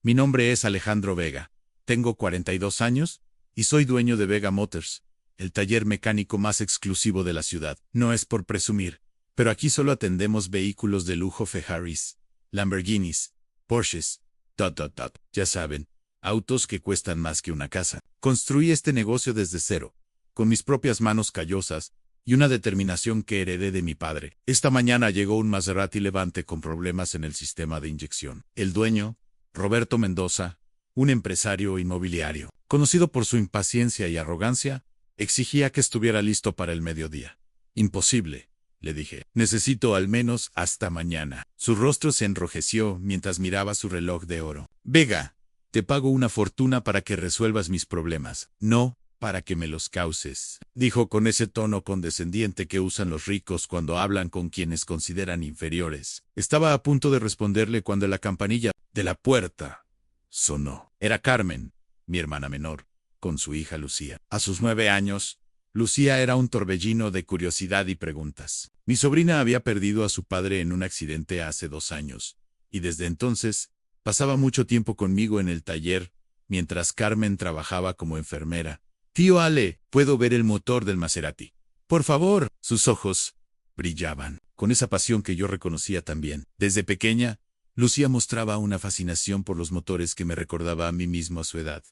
Mi nombre es Alejandro Vega. Tengo 42 años y soy dueño de Vega Motors, el taller mecánico más exclusivo de la ciudad. No es por presumir, pero aquí solo atendemos vehículos de lujo Ferraris, Lamborghinis, Porsches, ya saben, autos que cuestan más que una casa. Construí este negocio desde cero, con mis propias manos callosas y una determinación que heredé de mi padre. Esta mañana llegó un Maserati Levante con problemas en el sistema de inyección. El dueño, Roberto Mendoza, un empresario inmobiliario, conocido por su impaciencia y arrogancia, exigía que estuviera listo para el mediodía. Imposible, le dije. Necesito al menos hasta mañana. Su rostro se enrojeció mientras miraba su reloj de oro. Vega, te pago una fortuna para que resuelvas mis problemas. No para que me los causes, dijo con ese tono condescendiente que usan los ricos cuando hablan con quienes consideran inferiores. Estaba a punto de responderle cuando la campanilla de la puerta sonó. Era Carmen, mi hermana menor, con su hija Lucía. A sus 9 años, Lucía era un torbellino de curiosidad y preguntas. Mi sobrina había perdido a su padre en un accidente hace 2 años, y desde entonces pasaba mucho tiempo conmigo en el taller, mientras Carmen trabajaba como enfermera. Tío Ale, ¿puedo ver el motor del Maserati? Por favor. Sus ojos brillaban, con esa pasión que yo reconocía también. Desde pequeña, Lucía mostraba una fascinación por los motores que me recordaba a mí mismo a su edad.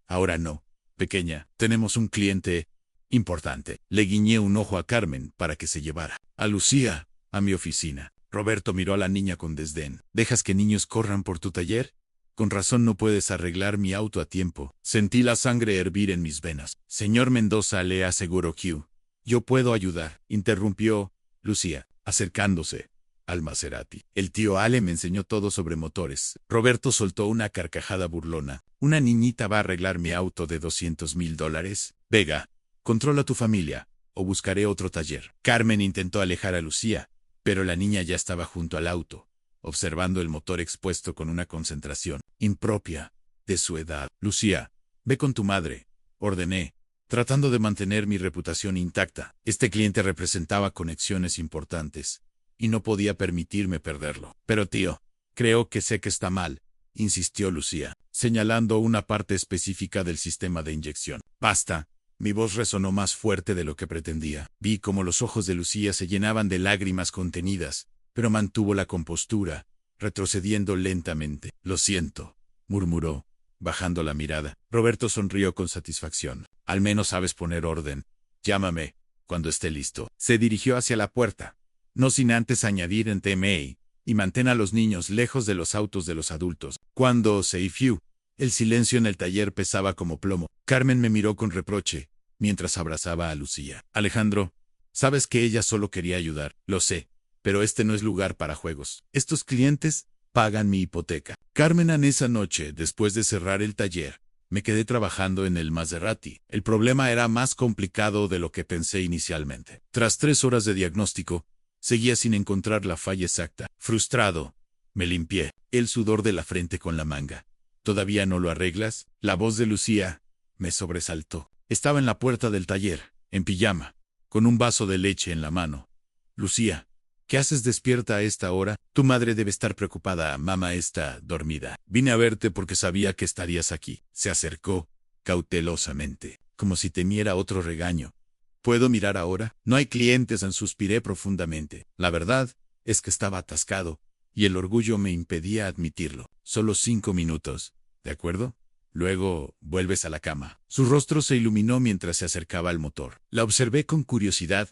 Ahora no, pequeña, tenemos un cliente importante. Le guiñé un ojo a Carmen para que se llevara a Lucía a mi oficina. Roberto miró a la niña con desdén. ¿Dejas que niños corran por tu taller? Con razón no puedes arreglar mi auto a tiempo. Sentí la sangre hervir en mis venas. Señor Mendoza, le aseguró que yo puedo ayudar, interrumpió Lucía, acercándose al Maserati. El tío Ale me enseñó todo sobre motores. Roberto soltó una carcajada burlona. ¿Una niñita va a arreglar mi auto de $200,000? Vega, controla tu familia, o buscaré otro taller. Carmen intentó alejar a Lucía, pero la niña ya estaba junto al auto, observando el motor expuesto con una concentración impropia de su edad. Lucía, ve con tu madre, ordené, tratando de mantener mi reputación intacta. Este cliente representaba conexiones importantes, y no podía permitirme perderlo. Pero tío, creo que sé que está mal, insistió Lucía, señalando una parte específica del sistema de inyección. Basta. Mi voz resonó más fuerte de lo que pretendía. Vi cómo los ojos de Lucía se llenaban de lágrimas contenidas, pero mantuvo la compostura, retrocediendo lentamente. Lo siento, murmuró, bajando la mirada. Roberto sonrió con satisfacción. Al menos sabes poner orden. Llámame cuando esté listo. Se dirigió hacia la puerta, no sin antes añadir en TMA, y mantén a los niños lejos de los autos de los adultos. Cuando se fiu, el silencio en el taller pesaba como plomo. Carmen me miró con reproche, mientras abrazaba a Lucía. Alejandro, sabes que ella solo quería ayudar. Lo sé. Pero este no es lugar para juegos. Estos clientes pagan mi hipoteca. Carmen, en esa noche, después de cerrar el taller, me quedé trabajando en el Maserati. El problema era más complicado de lo que pensé inicialmente. Tras 3 horas de diagnóstico, seguía sin encontrar la falla exacta. Frustrado, me limpié el sudor de la frente con la manga. ¿Todavía no lo arreglas? La voz de Lucía me sobresaltó. Estaba en la puerta del taller, en pijama, con un vaso de leche en la mano. Lucía, ¿qué haces despierta a esta hora? Tu madre debe estar preocupada. Mamá está dormida. Vine a verte porque sabía que estarías aquí. Se acercó, cautelosamente, como si temiera otro regaño. ¿Puedo mirar ahora? No hay clientes, suspiré profundamente. La verdad es que estaba atascado, y el orgullo me impedía admitirlo. Solo 5 minutos, ¿de acuerdo? Luego, vuelves a la cama. Su rostro se iluminó mientras se acercaba al motor. La observé con curiosidad,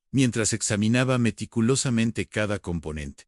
mientras examinaba meticulosamente cada componente,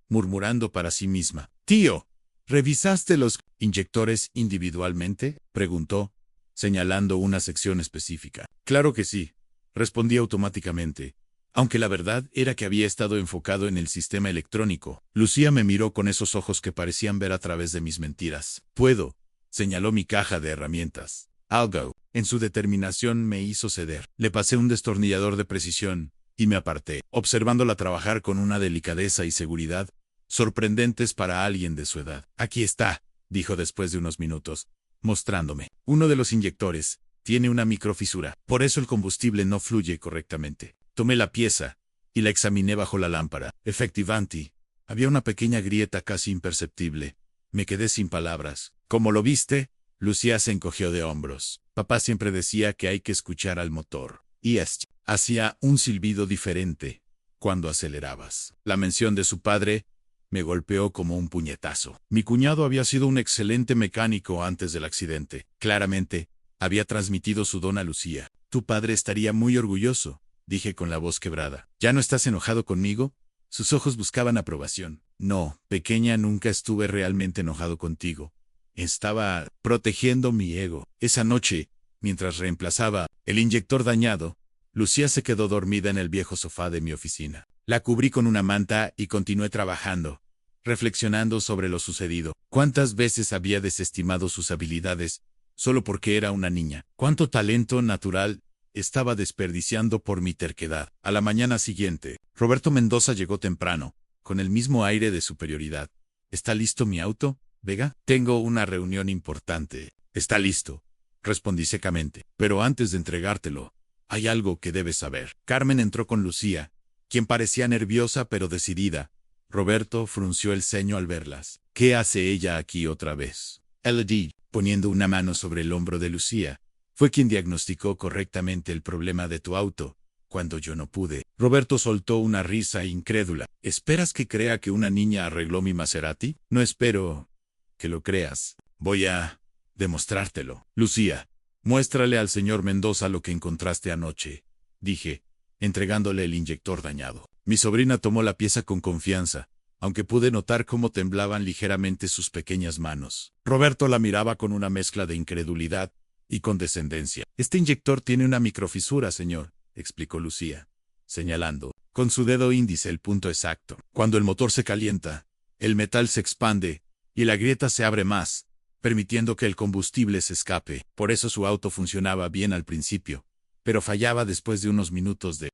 murmurando para sí misma. Tío, ¿revisaste los inyectores individualmente? Preguntó, señalando una sección específica. Claro que sí, respondí automáticamente, aunque la verdad era que había estado enfocado en el sistema electrónico. Lucía me miró con esos ojos que parecían ver a través de mis mentiras. Puedo, señaló mi caja de herramientas. Algo, en su determinación, me hizo ceder. Le pasé un destornillador de precisión, y me aparté, observándola trabajar con una delicadeza y seguridad sorprendentes para alguien de su edad. Aquí está, dijo después de unos minutos, mostrándome. Uno de los inyectores tiene una microfisura, por eso el combustible no fluye correctamente. Tomé la pieza y la examiné bajo la lámpara. Efectivamente, había una pequeña grieta casi imperceptible, Me quedé sin palabras. ¿Cómo lo viste? Lucía se encogió de hombros. Papá siempre decía que hay que escuchar al motor. Y hacía un silbido diferente cuando acelerabas. La mención de su padre me golpeó como un puñetazo. Mi cuñado había sido un excelente mecánico antes del accidente. Claramente, había transmitido su don a Lucía. Tu padre estaría muy orgulloso, dije con la voz quebrada. ¿Ya no estás enojado conmigo? Sus ojos buscaban aprobación. No, pequeña, nunca estuve realmente enojado contigo. Estaba protegiendo mi ego. Esa noche, mientras reemplazaba el inyector dañado, Lucía se quedó dormida en el viejo sofá de mi oficina. La cubrí con una manta y continué trabajando, reflexionando sobre lo sucedido. ¿Cuántas veces había desestimado sus habilidades solo porque era una niña? ¿Cuánto talento natural estaba desperdiciando por mi terquedad? A la mañana siguiente, Roberto Mendoza llegó temprano, con el mismo aire de superioridad. ¿Está listo mi auto, Vega? Tengo una reunión importante. Está listo, respondí secamente. Pero antes de entregártelo, hay algo que debes saber. Carmen entró con Lucía, quien parecía nerviosa pero decidida. Roberto frunció el ceño al verlas. ¿Qué hace ella aquí otra vez? Elodie, poniendo una mano sobre el hombro de Lucía, fue quien diagnosticó correctamente el problema de tu auto, cuando yo no pude. Roberto soltó una risa incrédula. ¿Esperas que crea que una niña arregló mi Maserati? No espero que lo creas. Voy a demostrártelo. Lucía, muéstrale al señor Mendoza lo que encontraste anoche, dije, entregándole el inyector dañado. Mi sobrina tomó la pieza con confianza, aunque pude notar cómo temblaban ligeramente sus pequeñas manos. Roberto la miraba con una mezcla de incredulidad y condescendencia. Este inyector tiene una microfisura, señor, explicó Lucía, señalando con su dedo índice el punto exacto. Cuando el motor se calienta, el metal se expande y la grieta se abre más, permitiendo que el combustible se escape. Por eso su auto funcionaba bien al principio, pero fallaba después de unos minutos de...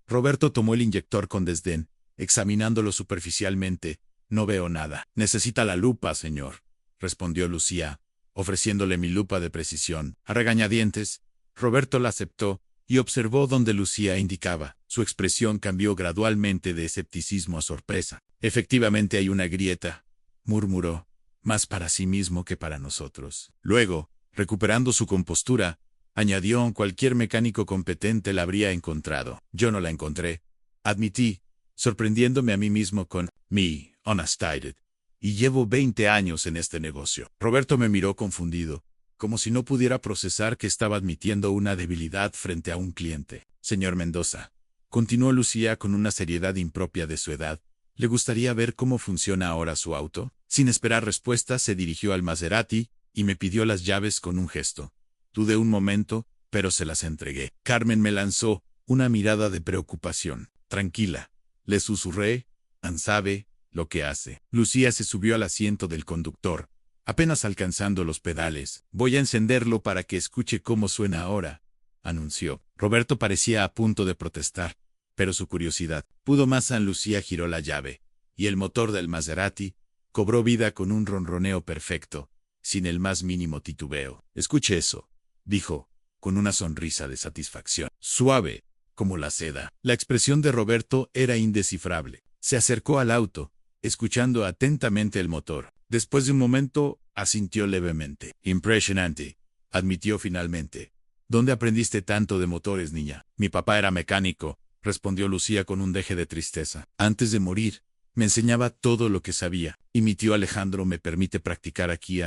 Roberto tomó el inyector con desdén, examinándolo superficialmente. No veo nada. Necesita la lupa, señor, respondió Lucía, ofreciéndole mi lupa de precisión. A regañadientes, Roberto la aceptó y observó donde Lucía indicaba. Su expresión cambió gradualmente de escepticismo a sorpresa. Efectivamente hay una grieta, murmuró, más para sí mismo que para nosotros. Luego, recuperando su compostura, añadió: cualquier mecánico competente la habría encontrado. Yo no la encontré, admití, sorprendiéndome a mí mismo con mi honestidad. Y llevo 20 años en este negocio. Roberto me miró confundido, como si no pudiera procesar que estaba admitiendo una debilidad frente a un cliente. Señor Mendoza, continuó Lucía con una seriedad impropia de su edad, ¿le gustaría ver cómo funciona ahora su auto? Sin esperar respuesta, se dirigió al Maserati y me pidió las llaves con un gesto. Dudé un momento, pero se las entregué. Carmen me lanzó una mirada de preocupación. Tranquila, le susurré, sabe lo que hace. Lucía se subió al asiento del conductor, apenas alcanzando los pedales. Voy a encenderlo para que escuche cómo suena ahora, anunció. Roberto parecía a punto de protestar, pero su curiosidad pudo más. Lucía giró la llave, y el motor del Maserati cobró vida con un ronroneo perfecto, sin el más mínimo titubeo. Escuche eso, dijo, con una sonrisa de satisfacción. Suave, como la seda. La expresión de Roberto era indescifrable. Se acercó al auto, escuchando atentamente el motor. Después de un momento, asintió levemente. Impresionante, admitió finalmente. ¿Dónde aprendiste tanto de motores, niña? Mi papá era mecánico, respondió Lucía con un deje de tristeza. Antes de morir, me enseñaba todo lo que sabía, y mi tío Alejandro me permite practicar aquí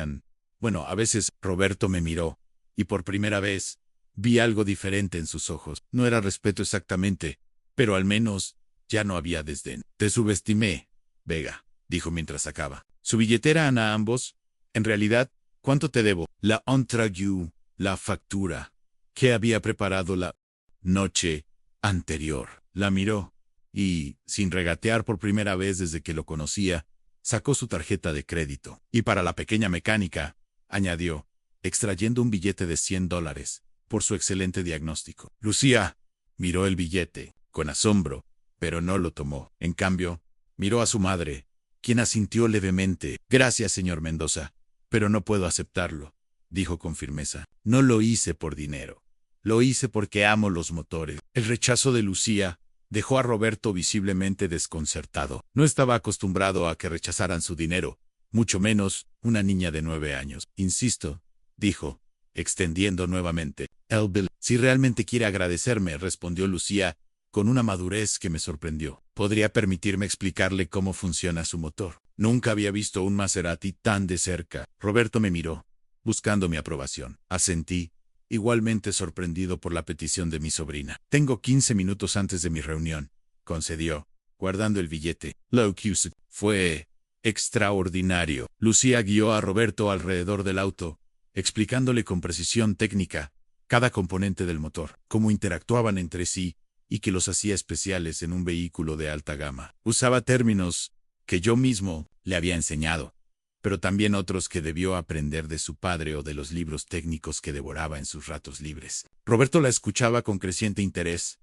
Bueno, a veces. Roberto me miró, y por primera vez, vi algo diferente en sus ojos. No era respeto exactamente, pero al menos, ya no había desdén. Te subestimé, Vega, dijo mientras sacaba su billetera a ambos. En realidad, ¿cuánto te debo? La entregue, la factura, que había preparado la noche anterior. La miró, y, sin regatear por primera vez desde que lo conocía, sacó su tarjeta de crédito. Y para la pequeña mecánica, añadió, extrayendo un billete de $100, por su excelente diagnóstico. Lucía miró el billete, con asombro, pero no lo tomó. En cambio, miró a su madre, quien asintió levemente. Gracias, señor Mendoza, pero no puedo aceptarlo, dijo con firmeza. No lo hice por dinero. Lo hice porque amo los motores. El rechazo de Lucía dejó a Roberto visiblemente desconcertado. No estaba acostumbrado a que rechazaran su dinero, mucho menos una niña de 9 años. Insisto, dijo, extendiendo nuevamente el bill. Si realmente quiere agradecerme, respondió Lucía, con una madurez que me sorprendió. Podría permitirme explicarle cómo funciona su motor. Nunca había visto un Maserati tan de cerca. Roberto me miró, buscando mi aprobación. Asentí, igualmente sorprendido por la petición de mi sobrina. Tengo 15 minutos antes de mi reunión, concedió, guardando el billete. Lo que fue extraordinario. Lucía guió a Roberto alrededor del auto, explicándole con precisión técnica cada componente del motor, cómo interactuaban entre sí y que los hacía especiales en un vehículo de alta gama. Usaba términos que yo mismo le había enseñado, pero también otros que debió aprender de su padre o de los libros técnicos que devoraba en sus ratos libres. Roberto la escuchaba con creciente interés,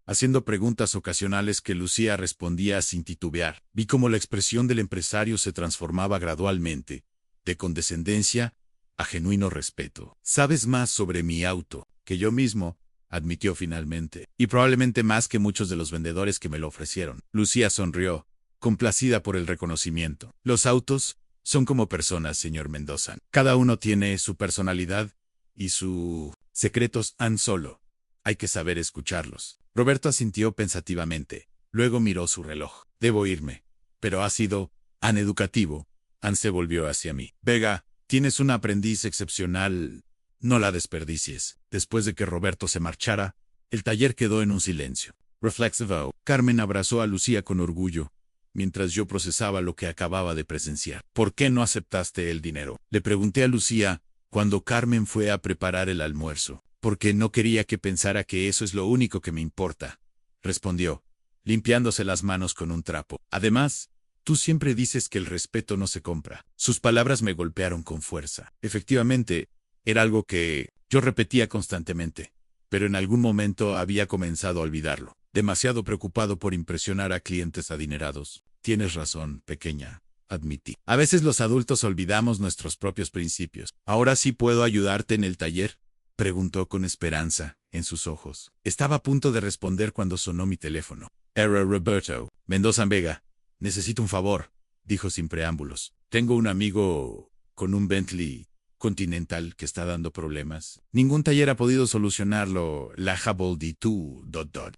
haciendo preguntas ocasionales que Lucía respondía sin titubear. Vi cómo la expresión del empresario se transformaba gradualmente, de condescendencia a genuino respeto. «Sabes más sobre mi auto que yo mismo», admitió finalmente, «y probablemente más que muchos de los vendedores que me lo ofrecieron». Lucía sonrió, complacida por el reconocimiento. «Los autos son como personas, señor Mendoza. Cada uno tiene su personalidad y sus secretos. Han solo hay que saber escucharlos». Roberto asintió pensativamente. Luego miró su reloj. «Debo irme, pero ha sido tan educativo». Ann se volvió hacia mí. «Vega, tienes una aprendiz excepcional. No la desperdicies». Después de que Roberto se marchara, el taller quedó en un silencio. Reflexivo. Carmen abrazó a Lucía con orgullo, mientras yo procesaba lo que acababa de presenciar. «¿Por qué no aceptaste el dinero?», le pregunté a Lucía cuando Carmen fue a preparar el almuerzo. «Porque no quería que pensara que eso es lo único que me importa», respondió, limpiándose las manos con un trapo. «Además, tú siempre dices que el respeto no se compra». Sus palabras me golpearon con fuerza. Efectivamente, era algo que yo repetía constantemente, pero en algún momento había comenzado a olvidarlo, demasiado preocupado por impresionar a clientes adinerados. «Tienes razón, pequeña», admití. «A veces los adultos olvidamos nuestros propios principios». «¿Ahora sí puedo ayudarte en el taller?», preguntó con esperanza en sus ojos. Estaba a punto de responder cuando sonó mi teléfono. «Era Roberto. Mendoza Vega. Necesito un favor», dijo sin preámbulos. «Tengo un amigo con un Bentley Continental que está dando problemas. Ningún taller ha podido solucionarlo. La Haboldi, tú, ...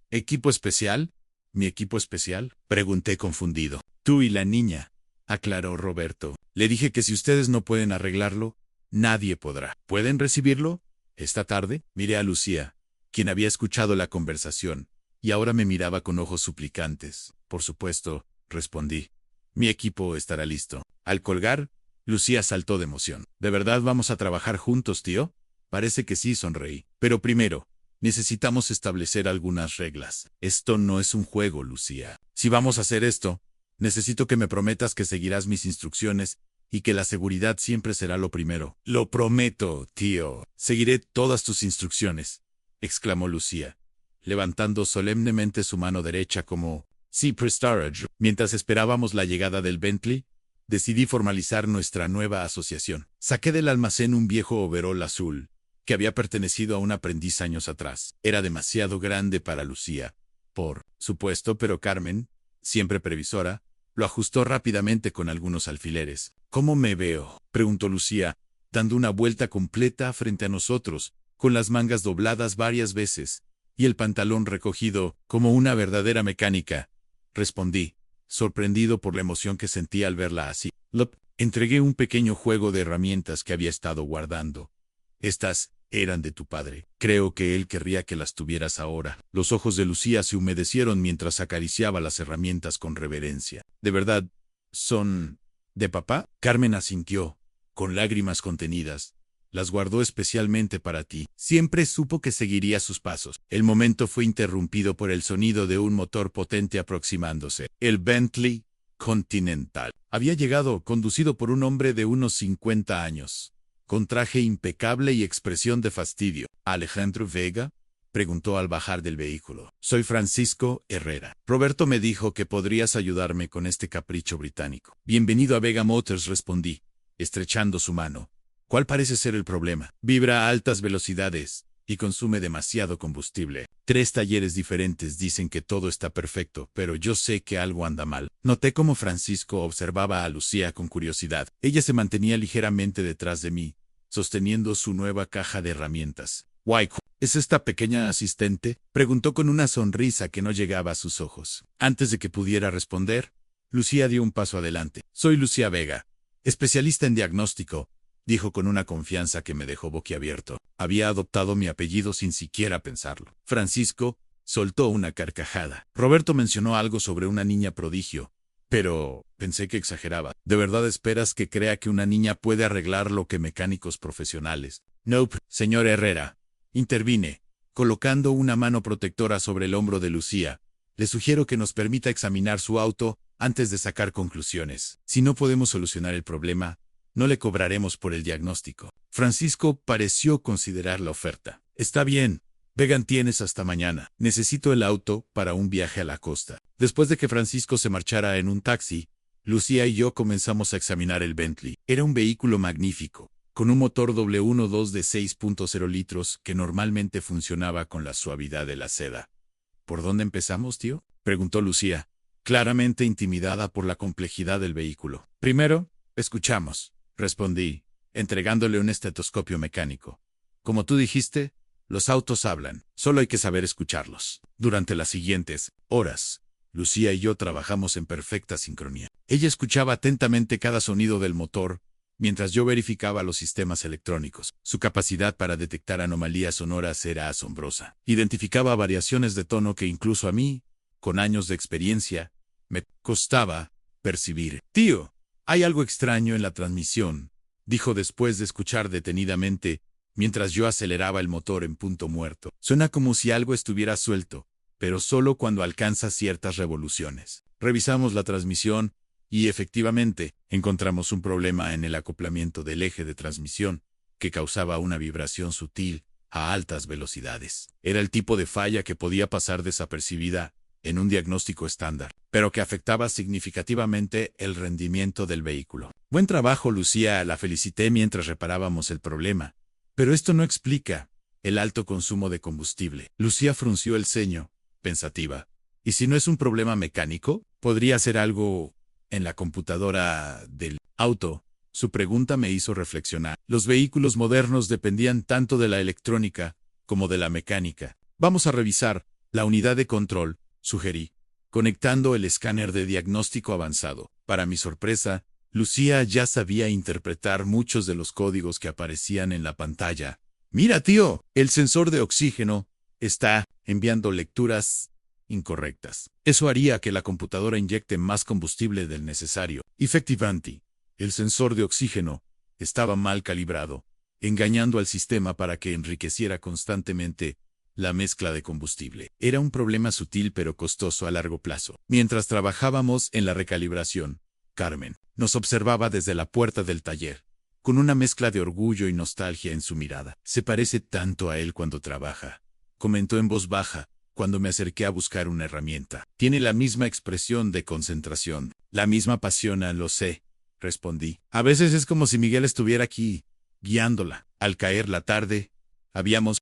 ¿Equipo especial? ¿Mi equipo especial?», pregunté confundido. «Tú y la niña», aclaró Roberto. «Le dije que si ustedes no pueden arreglarlo, nadie podrá». «¿Pueden recibirlo esta tarde?». Miré a Lucía, quien había escuchado la conversación, y ahora me miraba con ojos suplicantes. «Por supuesto», respondí. «Mi equipo estará listo». Al colgar, Lucía saltó de emoción. «¿De verdad vamos a trabajar juntos, tío?». «Parece que sí», sonreí. «Pero primero, necesitamos establecer algunas reglas. Esto no es un juego, Lucía. Si vamos a hacer esto, necesito que me prometas que seguirás mis instrucciones y que la seguridad siempre será lo primero». «Lo prometo, tío. Seguiré todas tus instrucciones», exclamó Lucía, levantando solemnemente su mano derecha como «sí, prestarage». Mientras esperábamos la llegada del Bentley, decidí formalizar nuestra nueva asociación. Saqué del almacén un viejo overol azul, que había pertenecido a un aprendiz años atrás. Era demasiado grande para Lucía, por supuesto, pero Carmen, siempre previsora, lo ajustó rápidamente con algunos alfileres. «¿Cómo me veo?», preguntó Lucía, dando una vuelta completa frente a nosotros, con las mangas dobladas varias veces, y el pantalón recogido como una verdadera mecánica. Respondí, sorprendido por la emoción que sentí al verla así. Entregué un pequeño juego de herramientas que había estado guardando. «Estas eran de tu padre. Creo que él querría que las tuvieras ahora». Los ojos de Lucía se humedecieron mientras acariciaba las herramientas con reverencia. «¿De verdad son de papá?». Carmen asintió, con lágrimas contenidas. «Las guardó especialmente para ti. Siempre supo que seguiría sus pasos». El momento fue interrumpido por el sonido de un motor potente aproximándose. El Bentley Continental había llegado, conducido por un hombre de unos 50 años, con traje impecable y expresión de fastidio. «¿Alejandro Vega?», preguntó al bajar del vehículo. «Soy Francisco Herrera. Roberto me dijo que podrías ayudarme con este capricho británico». «Bienvenido a Vega Motors», respondí, estrechando su mano. «¿Cuál parece ser el problema?». «Vibra a altas velocidades», y consume demasiado combustible. 3 talleres diferentes dicen que todo está perfecto, pero yo sé que algo anda mal. Noté cómo Francisco observaba a Lucía con curiosidad. Ella se mantenía ligeramente detrás de mí, sosteniendo su nueva caja de herramientas. Guay, ¿es esta pequeña asistente? Preguntó con una sonrisa que no llegaba a sus ojos. Antes de que pudiera responder, Lucía dio un paso adelante. Soy Lucía Vega, especialista en diagnóstico, dijo con una confianza que me dejó boquiabierto. Había adoptado mi apellido sin siquiera pensarlo. Francisco soltó una carcajada. Roberto mencionó algo sobre una niña prodigio, pero pensé que exageraba. ¿De verdad esperas que crea que una niña puede arreglar lo que mecánicos profesionales? Nope, señor Herrera. Intervine, colocando una mano protectora sobre el hombro de Lucía. Le sugiero que nos permita examinar su auto antes de sacar conclusiones. Si no podemos solucionar el problema, no le cobraremos por el diagnóstico. Francisco pareció considerar la oferta. Está bien. Vegan, tienes hasta mañana. Necesito el auto para un viaje a la costa. Después de que Francisco se marchara en un taxi, Lucía y yo comenzamos a examinar el Bentley. Era un vehículo magnífico, con un motor W12 de 6.0 litros que normalmente funcionaba con la suavidad de la seda. ¿Por dónde empezamos, tío?, preguntó Lucía, claramente intimidada por la complejidad del vehículo. Primero, escuchamos, respondí, entregándole un estetoscopio mecánico. Como tú dijiste, los autos hablan, solo hay que saber escucharlos. Durante las siguientes horas, Lucía y yo trabajamos en perfecta sincronía. Ella escuchaba atentamente cada sonido del motor, mientras yo verificaba los sistemas electrónicos. Su capacidad para detectar anomalías sonoras era asombrosa. Identificaba variaciones de tono que incluso a mí, con años de experiencia, me costaba percibir. Tío, hay algo extraño en la transmisión, dijo después de escuchar detenidamente, mientras yo aceleraba el motor en punto muerto. Suena como si algo estuviera suelto, pero solo cuando alcanza ciertas revoluciones. Revisamos la transmisión y, efectivamente, encontramos un problema en el acoplamiento del eje de transmisión, que causaba una vibración sutil a altas velocidades. Era el tipo de falla que podía pasar desapercibida en un diagnóstico estándar, pero que afectaba significativamente el rendimiento del vehículo. Buen trabajo, Lucía, la felicité mientras reparábamos el problema. Pero esto no explica el alto consumo de combustible. Lucía frunció el ceño, pensativa. ¿Y si no es un problema mecánico? ¿Podría ser algo en la computadora del auto? Su pregunta me hizo reflexionar. Los vehículos modernos dependían tanto de la electrónica como de la mecánica. Vamos a revisar la unidad de control, sugerí, conectando el escáner de diagnóstico avanzado. Para mi sorpresa, Lucía ya sabía interpretar muchos de los códigos que aparecían en la pantalla. Mira, tío, el sensor de oxígeno está enviando lecturas incorrectas. Eso haría que la computadora inyecte más combustible del necesario. Efectivamente, el sensor de oxígeno estaba mal calibrado, engañando al sistema para que enriqueciera constantemente la mezcla de combustible. Era un problema sutil pero costoso a largo plazo. Mientras trabajábamos en la recalibración, Carmen nos observaba desde la puerta del taller, con una mezcla de orgullo y nostalgia en su mirada. Se parece tanto a él cuando trabaja, comentó en voz baja, cuando me acerqué a buscar una herramienta. Tiene la misma expresión de concentración, la misma pasión, lo sé, respondí. A veces es como si Miguel estuviera aquí, guiándola. Al caer la tarde, habíamos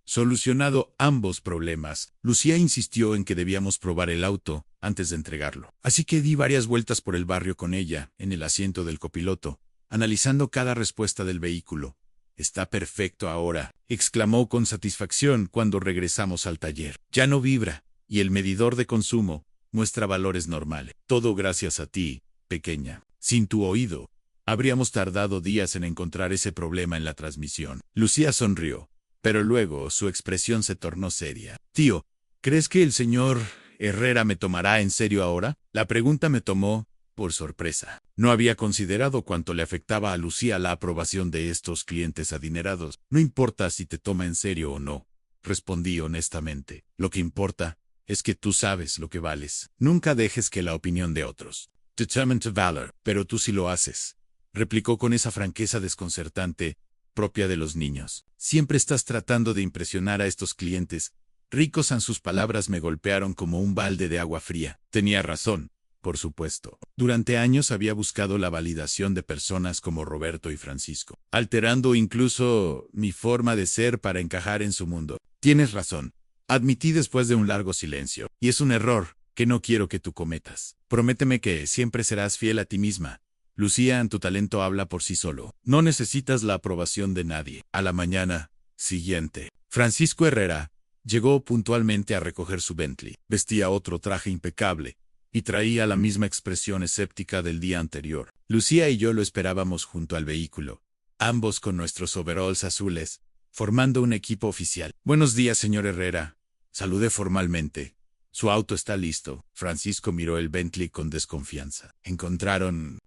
solucionado ambos problemas. Lucía insistió en que debíamos probar el auto antes de entregarlo. Así que di varias vueltas por el barrio con ella, en el asiento del copiloto, analizando cada respuesta del vehículo. Está perfecto ahora, exclamó con satisfacción cuando regresamos al taller. Ya no vibra, y el medidor de consumo muestra valores normales. Todo gracias a ti, pequeña. Sin tu oído, habríamos tardado días en encontrar ese problema en la transmisión. Lucía sonrió, pero luego su expresión se tornó seria. Tío, ¿crees que el señor Herrera me tomará en serio ahora? La pregunta me tomó por sorpresa. No había considerado cuánto le afectaba a Lucía la aprobación de estos clientes adinerados. No importa si te toma en serio o no, respondí honestamente. Lo que importa es que tú sabes lo que vales. Nunca dejes que la opinión de otros determine tu valor. Pero tú sí lo haces, replicó con esa franqueza desconcertante propia de los niños. Siempre estás tratando de impresionar a estos clientes ricos. Sus palabras me golpearon como un balde de agua fría. Tenía razón. Por supuesto. Durante años había buscado la validación de personas como Roberto y Francisco, alterando incluso mi forma de ser para encajar en su mundo. Tienes razón. Admití después de un largo silencio. Y es un error que no quiero que tú cometas. Prométeme que siempre serás fiel a ti misma. Lucía, tu talento habla por sí solo. No necesitas la aprobación de nadie. A la mañana siguiente, Francisco Herrera llegó puntualmente a recoger su Bentley. Vestía otro traje impecable y traía la misma expresión escéptica del día anterior. Lucía y yo lo esperábamos junto al vehículo, ambos con nuestros overalls azules, formando un equipo oficial. Buenos días, señor Herrera. Saludé formalmente. Su auto está listo. Francisco miró el Bentley con desconfianza. Encontraron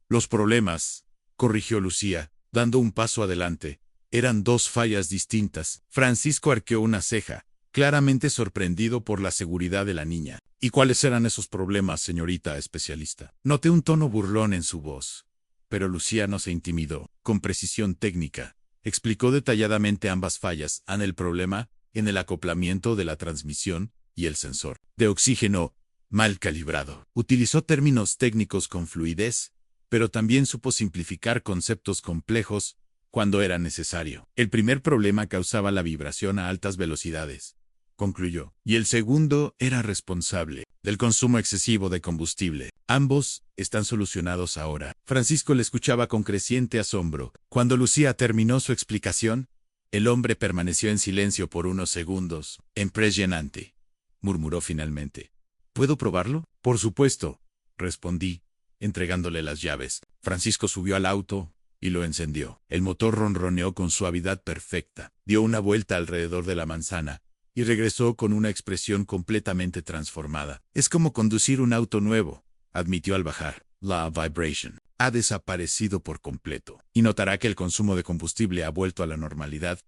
los problemas, corrigió Lucía, dando un paso adelante. Eran dos fallas distintas. Francisco arqueó una ceja, claramente sorprendido por la seguridad de la niña. ¿Y cuáles eran esos problemas, señorita especialista? Noté un tono burlón en su voz. Pero Lucía no se intimidó. Con precisión técnica, explicó detalladamente ambas fallas. El problema en el acoplamiento de la transmisión y el sensor de oxígeno mal calibrado. Utilizó términos técnicos con fluidez, pero también supo simplificar conceptos complejos cuando era necesario. El primer problema causaba la vibración a altas velocidades, concluyó, y el segundo era responsable del consumo excesivo de combustible. Ambos están solucionados ahora. Francisco le escuchaba con creciente asombro. Cuando Lucía terminó su explicación, el hombre permaneció en silencio por unos segundos. Impresionante, murmuró finalmente. ¿Puedo probarlo? Por supuesto, respondí, entregándole las llaves. Francisco subió al auto y lo encendió. El motor ronroneó con suavidad perfecta, dio una vuelta alrededor de la manzana y regresó con una expresión completamente transformada. Es como conducir un auto nuevo, admitió al bajar. La vibration ha desaparecido por completo, y notará que el consumo de combustible ha vuelto a la normalidad,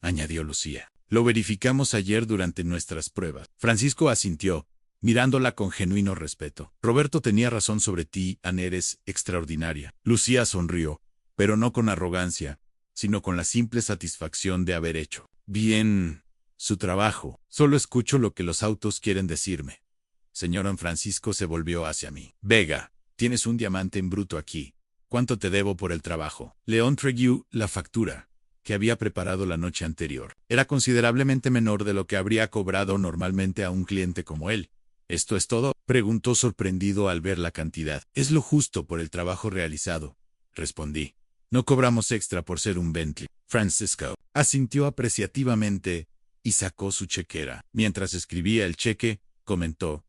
añadió Lucía. Lo verificamos ayer durante nuestras pruebas. Francisco asintió, mirándola con genuino respeto. Roberto tenía razón sobre ti, Anne, eres extraordinaria. Lucía sonrió, pero no con arrogancia, sino con la simple satisfacción de haber hecho bien su trabajo. Solo escucho lo que los autos quieren decirme. Señor Francisco se volvió hacia mí. Vega, tienes un diamante en bruto aquí. ¿Cuánto te debo por el trabajo? Le entregué la factura que había preparado la noche anterior. Era considerablemente menor de lo que habría cobrado normalmente a un cliente como él. ¿Esto es todo?, preguntó sorprendido al ver la cantidad. Es lo justo por el trabajo realizado, respondí. No cobramos extra por ser un Bentley. Francisco asintió apreciativamente y sacó su chequera. Mientras escribía el cheque, comentó,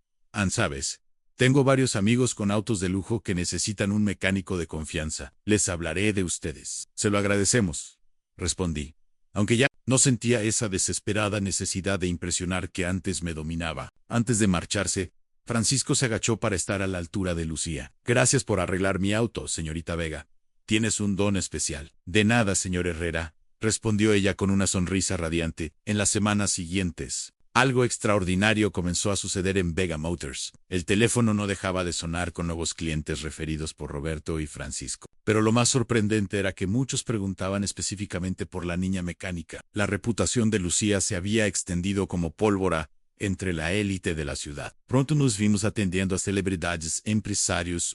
sabes, tengo varios amigos con autos de lujo que necesitan un mecánico de confianza. Les hablaré de ustedes. Se lo agradecemos, respondí, aunque ya no sentía esa desesperada necesidad de impresionar que antes me dominaba. Antes de marcharse, Francisco se agachó para estar a la altura de Lucía. Gracias por arreglar mi auto, señorita Vega. Tienes un don especial. De nada, señor Herrera, respondió ella con una sonrisa radiante. En las semanas siguientes, algo extraordinario comenzó a suceder en Vega Motors. El teléfono no dejaba de sonar con nuevos clientes referidos por Roberto y Francisco. Pero lo más sorprendente era que muchos preguntaban específicamente por la niña mecánica. La reputación de Lucía se había extendido como pólvora entre la élite de la ciudad. Pronto nos vimos atendiendo a celebridades, empresarios,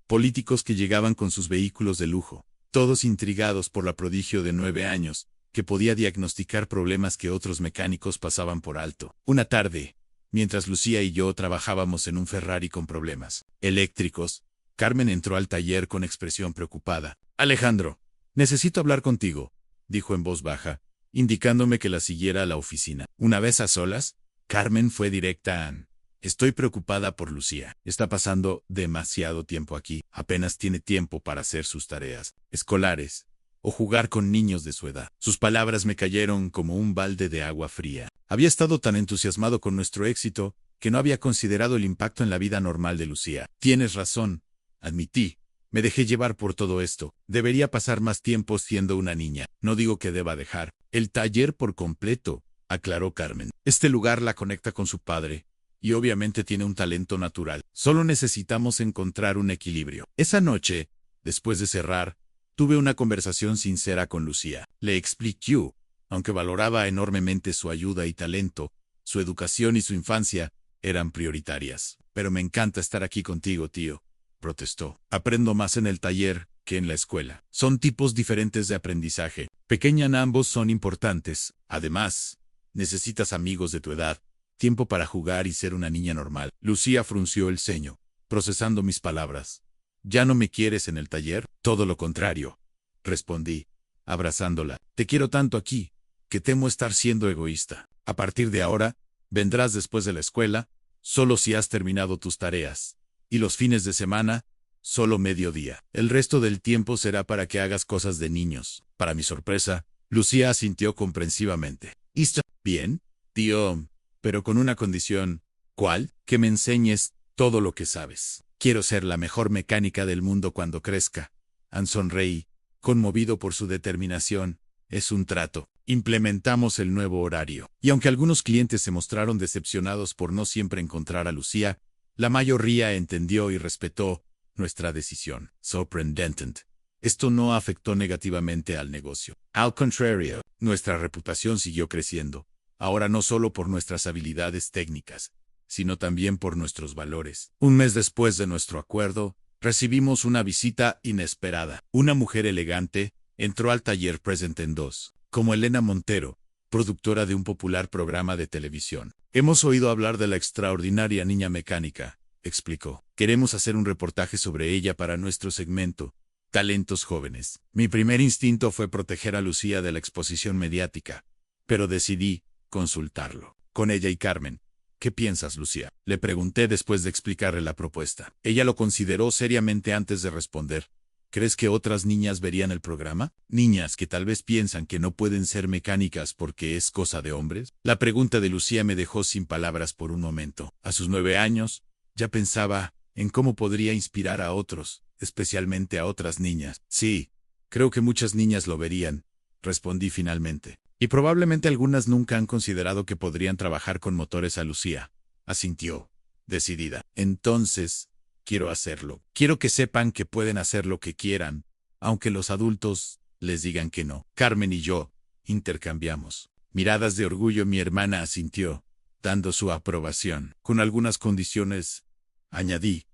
políticos que llegaban con sus vehículos de lujo, todos intrigados por la prodigio de 9 años, que podía diagnosticar problemas que otros mecánicos pasaban por alto. Una tarde, mientras Lucía y yo trabajábamos en un Ferrari con problemas eléctricos, Carmen entró al taller con expresión preocupada. Alejandro, necesito hablar contigo, dijo en voz baja, indicándome que la siguiera a la oficina. Una vez a solas, Carmen fue directa a Anne. Estoy preocupada por Lucía. Está pasando demasiado tiempo aquí. Apenas tiene tiempo para hacer sus tareas escolares o jugar con niños de su edad. Sus palabras me cayeron como un balde de agua fría. Había estado tan entusiasmado con nuestro éxito que no había considerado el impacto en la vida normal de Lucía. Tienes razón, admití. Me dejé llevar por todo esto. Debería pasar más tiempo siendo una niña. No digo que deba dejar el taller por completo, aclaró Carmen. Este lugar la conecta con su padre, y obviamente tiene un talento natural. Solo necesitamos encontrar un equilibrio. Esa noche, después de cerrar, tuve una conversación sincera con Lucía. Le expliqué, aunque valoraba enormemente su ayuda y talento, su educación y su infancia, eran prioritarias. Pero me encanta estar aquí contigo, tío, protestó. Aprendo más en el taller que en la escuela. Son tipos diferentes de aprendizaje. Pequeña, ambos son importantes. Además, necesitas amigos de tu edad, tiempo para jugar y ser una niña normal. Lucía frunció el ceño, procesando mis palabras. ¿Ya no me quieres en el taller? Todo lo contrario, respondí, abrazándola. Te quiero tanto aquí, que temo estar siendo egoísta. A partir de ahora, vendrás después de la escuela, solo si has terminado tus tareas. Y los fines de semana, solo mediodía. El resto del tiempo será para que hagas cosas de niños. Para mi sorpresa, Lucía asintió comprensivamente. ¿Está bien, tío? Pero con una condición. ¿Cuál? Que me enseñes todo lo que sabes. Quiero ser la mejor mecánica del mundo cuando crezca. Ann sonreí, conmovido por su determinación. Es un trato. Implementamos el nuevo horario. Y aunque algunos clientes se mostraron decepcionados por no siempre encontrar a Lucía, la mayoría entendió y respetó nuestra decisión. Sorprendente. Esto no afectó negativamente al negocio. Al contrario, nuestra reputación siguió creciendo. Ahora no solo por nuestras habilidades técnicas, sino también por nuestros valores. Un mes después de nuestro acuerdo, recibimos una visita inesperada. Una mujer elegante entró al taller presente en dos, como Elena Montero, productora de un popular programa de televisión. Hemos oído hablar de la extraordinaria niña mecánica, explicó. Queremos hacer un reportaje sobre ella para nuestro segmento, Talentos Jóvenes. Mi primer instinto fue proteger a Lucía de la exposición mediática, pero decidí consultarlo con ella y Carmen. ¿Qué piensas, Lucía? Le pregunté después de explicarle la propuesta. Ella lo consideró seriamente antes de responder. ¿Crees que otras niñas verían el programa? Niñas que tal vez piensan que no pueden ser mecánicas porque es cosa de hombres. La pregunta de Lucía me dejó sin palabras por un momento. A sus 9 años, ya pensaba en cómo podría inspirar a otros, especialmente a otras niñas. Sí, creo que muchas niñas lo verían, respondí finalmente. Y probablemente algunas nunca han considerado que podrían trabajar con motores a Lucía. Asintió, decidida. Entonces, quiero hacerlo. Quiero que sepan que pueden hacer lo que quieran, aunque los adultos les digan que no. Carmen y yo intercambiamos miradas de orgullo. Mi hermana asintió, dando su aprobación. Con algunas condiciones, añadí,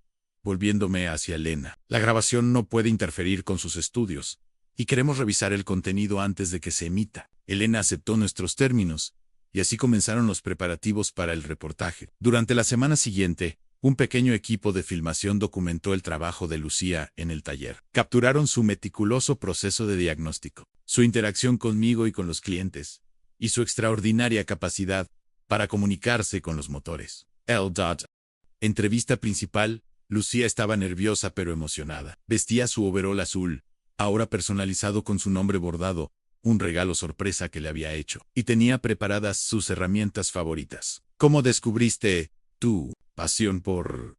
volviéndome hacia Elena. La grabación no puede interferir con sus estudios, y queremos revisar el contenido antes de que se emita. Elena aceptó nuestros términos, y así comenzaron los preparativos para el reportaje. Durante la semana siguiente, un pequeño equipo de filmación documentó el trabajo de Lucía en el taller. Capturaron su meticuloso proceso de diagnóstico, su interacción conmigo y con los clientes, y su extraordinaria capacidad para comunicarse con los motores. Entrevista principal. Lucía estaba nerviosa pero emocionada. Vestía su overol azul, ahora personalizado con su nombre bordado, un regalo sorpresa que le había hecho, y tenía preparadas sus herramientas favoritas. ¿Cómo descubriste tu pasión por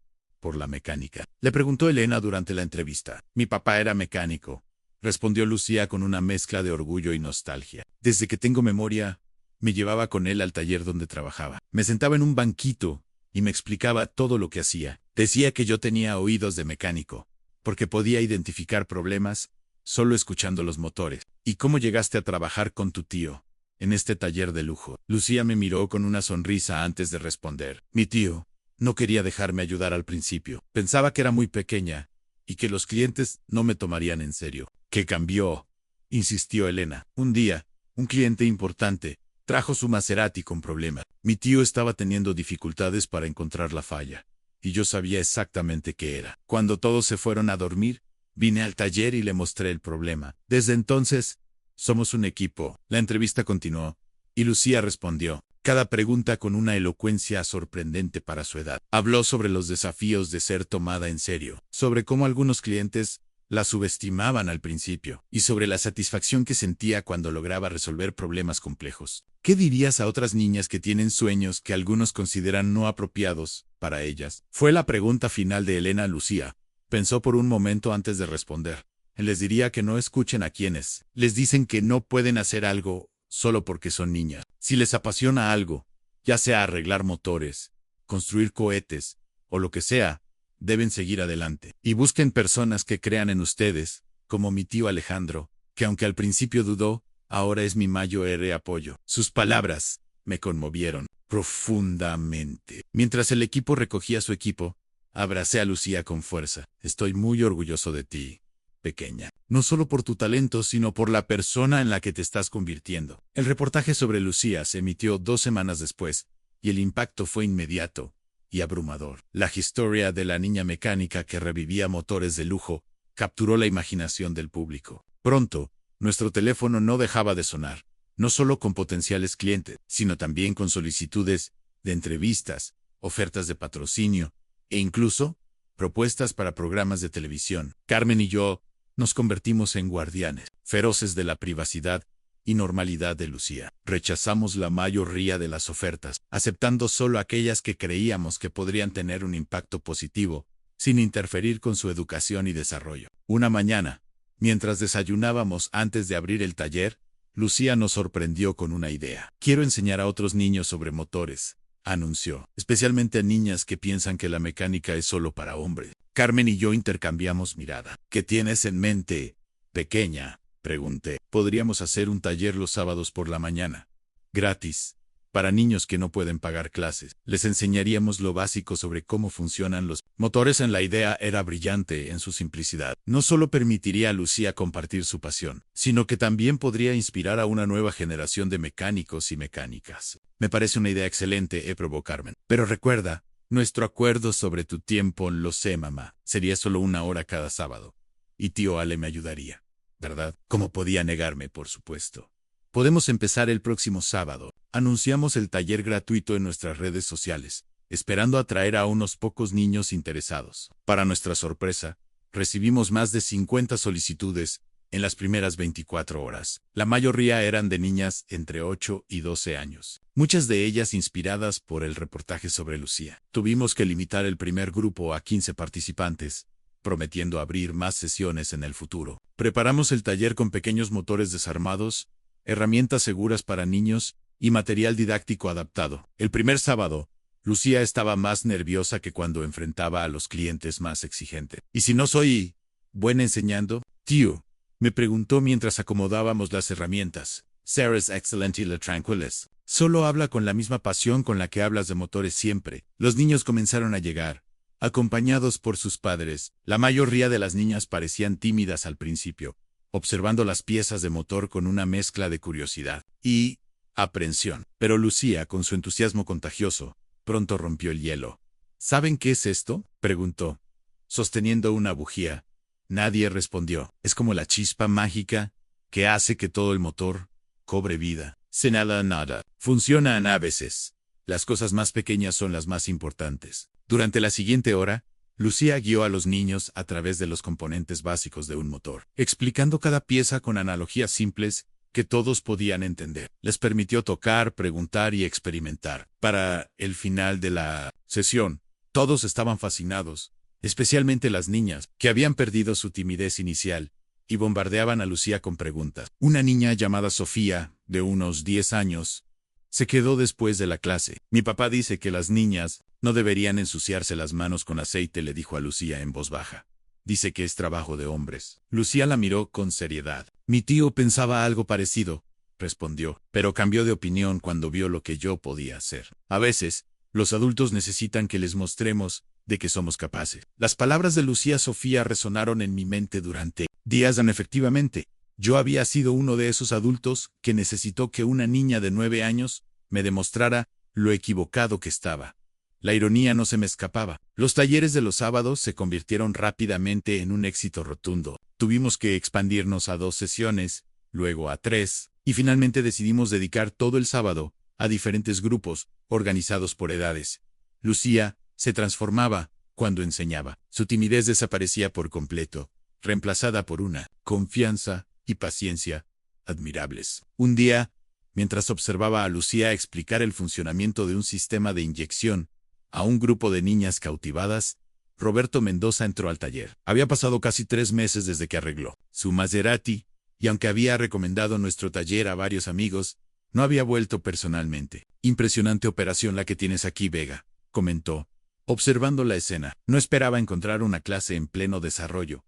la mecánica? Le preguntó Elena durante la entrevista. Mi papá era mecánico, respondió Lucía con una mezcla de orgullo y nostalgia. Desde que tengo memoria, me llevaba con él al taller donde trabajaba. Me sentaba en un banquito y me explicaba todo lo que hacía. Decía que yo tenía oídos de mecánico, porque podía identificar problemas solo escuchando los motores. ¿Y cómo llegaste a trabajar con tu tío en este taller de lujo? Lucía me miró con una sonrisa antes de responder. Mi tío no quería dejarme ayudar al principio. Pensaba que era muy pequeña y que los clientes no me tomarían en serio. ¿Qué cambió?, insistió Elena. Un día, un cliente importante trajo su Maserati con problemas. Mi tío estaba teniendo dificultades para encontrar la falla, y yo sabía exactamente qué era. Cuando todos se fueron a dormir, vine al taller y le mostré el problema. Desde entonces, somos un equipo. La entrevista continuó, y Lucía respondió cada pregunta con una elocuencia sorprendente para su edad. Habló sobre los desafíos de ser tomada en serio, sobre cómo algunos clientes la subestimaban al principio, y sobre la satisfacción que sentía cuando lograba resolver problemas complejos. ¿Qué dirías a otras niñas que tienen sueños que algunos consideran no apropiados para ellas? Fue la pregunta final de Elena a Lucía. Pensó por un momento antes de responder. Les diría que no escuchen a quienes les dicen que no pueden hacer algo solo porque son niñas. Si les apasiona algo, ya sea arreglar motores, construir cohetes o lo que sea, deben seguir adelante. Y busquen personas que crean en ustedes, como mi tío Alejandro, que aunque al principio dudó, ahora es mi mayor apoyo. Sus palabras me conmovieron. profundamente. Mientras el equipo recogía su equipo, abracé a Lucía con fuerza. Estoy muy orgulloso de ti, pequeña. No solo por tu talento, sino por la persona en la que te estás convirtiendo. El reportaje sobre Lucía se emitió 2 semanas después, y el impacto fue inmediato y abrumador. La historia de la niña mecánica que revivía motores de lujo capturó la imaginación del público. Pronto, nuestro teléfono no dejaba de sonar, no solo con potenciales clientes, sino también con solicitudes de entrevistas, ofertas de patrocinio e incluso propuestas para programas de televisión. Carmen y yo nos convertimos en guardianes feroces de la privacidad y normalidad de Lucía. Rechazamos la mayoría de las ofertas, aceptando solo aquellas que creíamos que podrían tener un impacto positivo, sin interferir con su educación y desarrollo. Una mañana, mientras desayunábamos antes de abrir el taller, Lucía nos sorprendió con una idea. Quiero enseñar a otros niños sobre motores, anunció, especialmente a niñas que piensan que la mecánica es solo para hombres. Carmen y yo intercambiamos mirada. ¿Qué tienes en mente, pequeña?, pregunté. Podríamos hacer un taller los sábados por la mañana, gratis, para niños que no pueden pagar clases. Les enseñaríamos lo básico sobre cómo funcionan los motores. La idea era brillante en su simplicidad. No solo permitiría a Lucía compartir su pasión, sino que también podría inspirar a una nueva generación de mecánicos y mecánicas. Me parece una idea excelente, probó Carmen. Pero recuerda, nuestro acuerdo sobre tu tiempo. Lo sé, mamá. Sería solo 1 hora cada sábado. Y tío Ale me ayudaría, ¿verdad? ¿Cómo podía negarme, por supuesto? Podemos empezar el próximo sábado. Anunciamos el taller gratuito en nuestras redes sociales, esperando atraer a unos pocos niños interesados. Para nuestra sorpresa, recibimos más de 50 solicitudes en las primeras 24 horas. La mayoría eran de niñas entre 8 y 12 años, muchas de ellas inspiradas por el reportaje sobre Lucía. Tuvimos que limitar el primer grupo a 15 participantes, prometiendo abrir más sesiones en el futuro. Preparamos el taller con pequeños motores desarmados, herramientas seguras para niños y material didáctico adaptado. El primer sábado, Lucía estaba más nerviosa que cuando enfrentaba a los clientes más exigentes. ¿Y si no soy buena enseñando, tío?, me preguntó mientras acomodábamos las herramientas. Sarah's excelente y la tranquiles. Solo habla con la misma pasión con la que hablas de motores siempre. Los niños comenzaron a llegar, acompañados por sus padres. La mayoría de las niñas parecían tímidas al principio, observando las piezas de motor con una mezcla de curiosidad y aprensión. Pero Lucía, con su entusiasmo contagioso, pronto rompió el hielo. ¿Saben qué es esto?, preguntó, sosteniendo una bujía. Nadie respondió. Es como la chispa mágica que hace que todo el motor cobre vida. Sin nada. Funcionan a veces. Las cosas más pequeñas son las más importantes. Durante la siguiente hora, Lucía guió a los niños a través de los componentes básicos de un motor, explicando cada pieza con analogías simples que todos podían entender. Les permitió tocar, preguntar y experimentar. Para el final de la sesión, todos estaban fascinados, especialmente las niñas, que habían perdido su timidez inicial, y bombardeaban a Lucía con preguntas. Una niña llamada Sofía, de unos 10 años, se quedó después de la clase. Mi papá dice que las niñas no deberían ensuciarse las manos con aceite, le dijo a Lucía en voz baja. Dice que es trabajo de hombres. Lucía la miró con seriedad. Mi tío pensaba algo parecido, respondió, pero cambió de opinión cuando vio lo que yo podía hacer. A veces, los adultos necesitan que les mostremos de que somos capaces. Las palabras de Lucía Sofía resonaron en mi mente durante días. Efectivamente, yo había sido uno de esos adultos que necesitó que una niña de 9 años me demostrara lo equivocado que estaba. La ironía no se me escapaba. Los talleres de los sábados se convirtieron rápidamente en un éxito rotundo. Tuvimos que expandirnos a 2 sesiones, luego a 3, y finalmente decidimos dedicar todo el sábado a diferentes grupos, organizados por edades. Lucía se transformaba cuando enseñaba. Su timidez desaparecía por completo, reemplazada por una confianza y paciencia admirables. Un día, mientras observaba a Lucía explicar el funcionamiento de un sistema de inyección a un grupo de niñas cautivadas, Roberto Mendoza entró al taller. Había pasado casi 3 meses desde que arregló su Maserati, y aunque había recomendado nuestro taller a varios amigos, no había vuelto personalmente. Impresionante operación la que tienes aquí, Vega, comentó, observando la escena. No esperaba encontrar una clase en pleno desarrollo.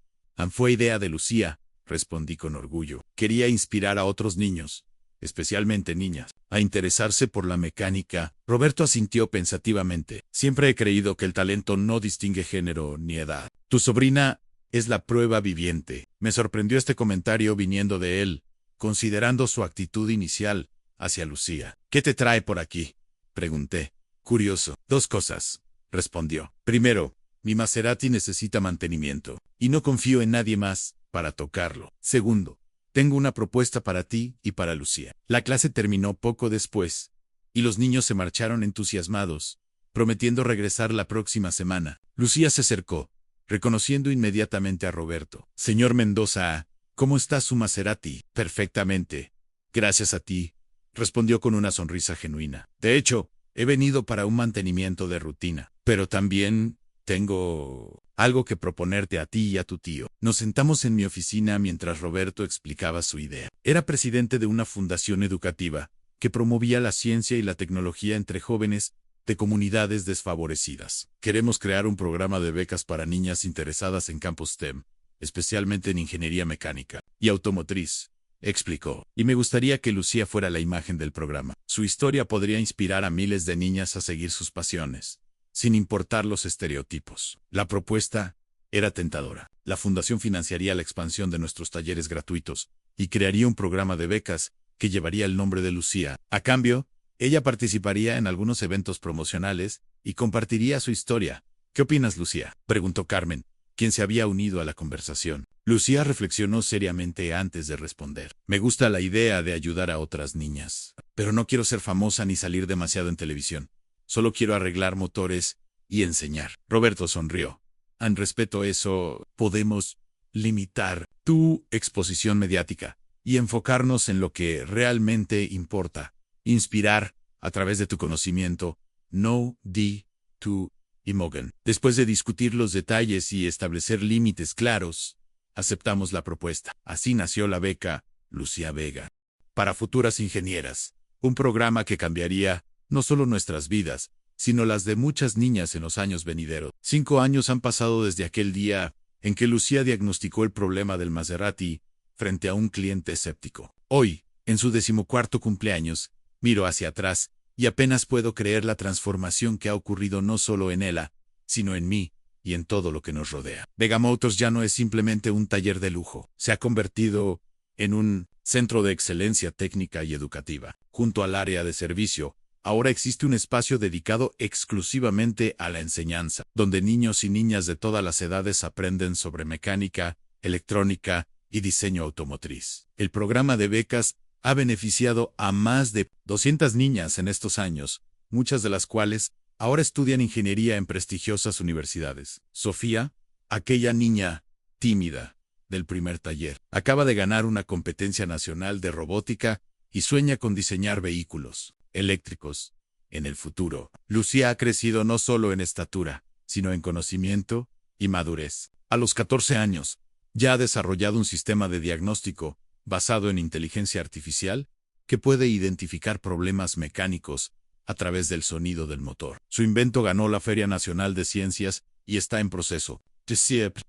Fue idea de Lucía, respondí con orgullo. Quería inspirar a otros niños, especialmente niñas. a interesarse por la mecánica. Roberto asintió pensativamente. Siempre he creído que el talento no distingue género ni edad. Tu sobrina es la prueba viviente. Me sorprendió este comentario viniendo de él, considerando su actitud inicial hacia Lucía. ¿Qué te trae por aquí?, pregunté. Curioso. 2 cosas, respondió. Primero, mi Maserati necesita mantenimiento, y no confío en nadie más para tocarlo. Segundo, tengo una propuesta para ti y para Lucía. La clase terminó poco después, y los niños se marcharon entusiasmados, prometiendo regresar la próxima semana. Lucía se acercó, reconociendo inmediatamente a Roberto. Señor Mendoza, ¿cómo está su Maserati? Perfectamente. Gracias a ti, respondió con una sonrisa genuina. De hecho, he venido para un mantenimiento de rutina, pero también tengo algo que proponerte a ti y a tu tío. Nos sentamos en mi oficina mientras Roberto explicaba su idea. Era presidente de una fundación educativa que promovía la ciencia y la tecnología entre jóvenes de comunidades desfavorecidas. Queremos crear un programa de becas para niñas interesadas en campos STEM, especialmente en ingeniería mecánica y automotriz, explicó. Y me gustaría que Lucía fuera la imagen del programa. Su historia podría inspirar a miles de niñas a seguir sus pasiones, sin importar los estereotipos. La propuesta era tentadora. La fundación financiaría la expansión de nuestros talleres gratuitos y crearía un programa de becas que llevaría el nombre de Lucía. A cambio, ella participaría en algunos eventos promocionales y compartiría su historia. ¿Qué opinas, Lucía?, preguntó Carmen, quien se había unido a la conversación. Lucía reflexionó seriamente antes de responder. Me gusta la idea de ayudar a otras niñas, pero no quiero ser famosa ni salir demasiado en televisión. Solo quiero arreglar motores y enseñar. Roberto sonrió. En respeto a eso, podemos limitar tu exposición mediática y enfocarnos en lo que realmente importa. Inspirar a través de tu conocimiento. No, di, tú y Morgan. Después de discutir los detalles y establecer límites claros, aceptamos la propuesta. Así nació la beca Lucía Vega para futuras ingenieras, un programa que cambiaría no solo nuestras vidas, sino las de muchas niñas en los años venideros. 5 años han pasado desde aquel día en que Lucía diagnosticó el problema del Maserati frente a un cliente escéptico. Hoy, en su 14º cumpleaños, miro hacia atrás y apenas puedo creer la transformación que ha ocurrido no solo en ella, sino en mí y en todo lo que nos rodea. Vega Motors ya no es simplemente un taller de lujo, se ha convertido en un centro de excelencia técnica y educativa. Junto al área de servicio, ahora existe un espacio dedicado exclusivamente a la enseñanza, donde niños y niñas de todas las edades aprenden sobre mecánica, electrónica y diseño automotriz. El programa de becas ha beneficiado a más de 200 niñas en estos años, muchas de las cuales ahora estudian ingeniería en prestigiosas universidades. Sofía, aquella niña tímida del primer taller, acaba de ganar una competencia nacional de robótica y sueña con diseñar vehículos eléctricos en el futuro. Lucía ha crecido no solo en estatura, sino en conocimiento y madurez. A los 14 años, ya ha desarrollado un sistema de diagnóstico basado en inteligencia artificial que puede identificar problemas mecánicos a través del sonido del motor. Su invento ganó la Feria Nacional de Ciencias y está en proceso.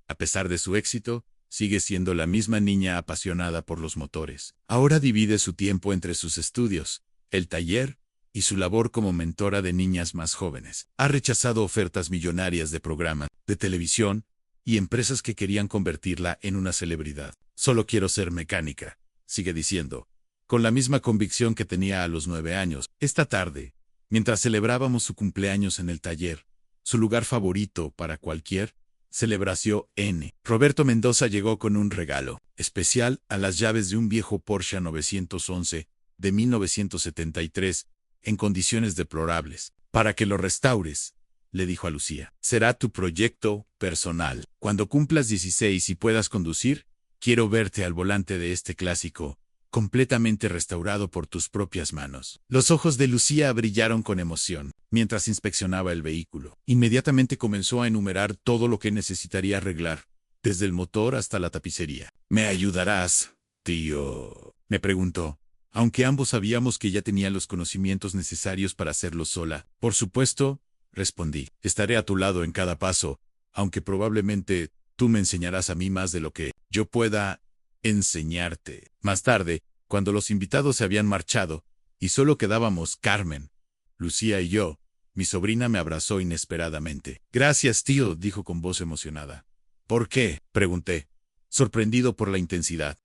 A pesar de su éxito, sigue siendo la misma niña apasionada por los motores. Ahora divide su tiempo entre sus estudios, el taller y su labor como mentora de niñas más jóvenes. Ha rechazado ofertas millonarias de programas de televisión y empresas que querían convertirla en una celebridad. Solo quiero ser mecánica, sigue diciendo, con la misma convicción que tenía a los 9 años. Esta tarde, mientras celebrábamos su cumpleaños en el taller, su lugar favorito para cualquier celebración Roberto Mendoza llegó con un regalo especial, a las llaves de un viejo Porsche 911 de 1973, en condiciones deplorables. Para que lo restaures, le dijo a Lucía. Será tu proyecto personal. Cuando cumplas 16 y puedas conducir, quiero verte al volante de este clásico, completamente restaurado por tus propias manos. Los ojos de Lucía brillaron con emoción mientras inspeccionaba el vehículo. Inmediatamente comenzó a enumerar todo lo que necesitaría arreglar, desde el motor hasta la tapicería. ¿Me ayudarás, tío?, me preguntó, aunque ambos sabíamos que ella tenía los conocimientos necesarios para hacerlo sola. Por supuesto, respondí. Estaré a tu lado en cada paso, aunque probablemente tú me enseñarás a mí más de lo que yo pueda enseñarte. Más tarde, cuando los invitados se habían marchado Y solo quedábamos Carmen, Lucía y yo. Mi sobrina me abrazó inesperadamente. Gracias, tío, dijo con voz emocionada. ¿Por qué?, pregunté, sorprendido por la intensidad.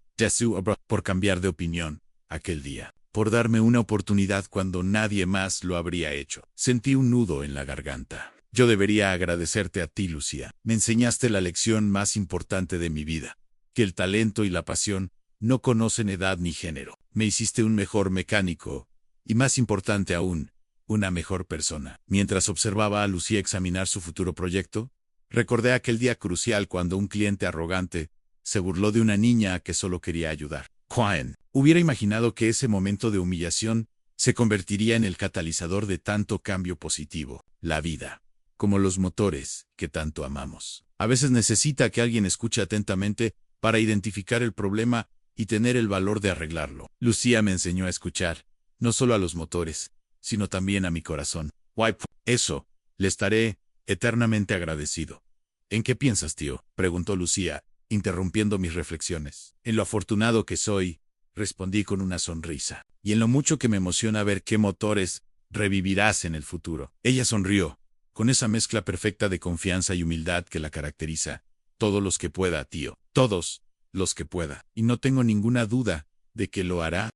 Por cambiar de opinión aquel día. Por darme una oportunidad cuando nadie más lo habría hecho. Sentí un nudo en la garganta. Yo debería agradecerte a ti, Lucía. Me enseñaste la lección más importante de mi vida. Que el talento y la pasión no conocen edad ni género. Me hiciste un mejor mecánico. Y más importante aún, una mejor persona. Mientras observaba a Lucía examinar su futuro proyecto, recordé aquel día crucial cuando un cliente arrogante se burló de una niña que solo quería ayudar. Hubiera imaginado que ese momento de humillación se convertiría en el catalizador de tanto cambio positivo. La vida, como los motores que tanto amamos, a veces necesita que alguien escuche atentamente para identificar el problema y tener el valor de arreglarlo. Lucía me enseñó a escuchar, no solo a los motores, sino también a mi corazón. Eso, le estaré eternamente agradecido. ¿En qué piensas, tío?, preguntó Lucía, interrumpiendo mis reflexiones. En lo afortunado que soy, respondí con una sonrisa, y en lo mucho que me emociona ver qué motores revivirás en el futuro. Ella sonrió, con esa mezcla perfecta de confianza y humildad que la caracteriza. Todos los que pueda, tío. Todos los que pueda. Y no tengo ninguna duda de que lo hará.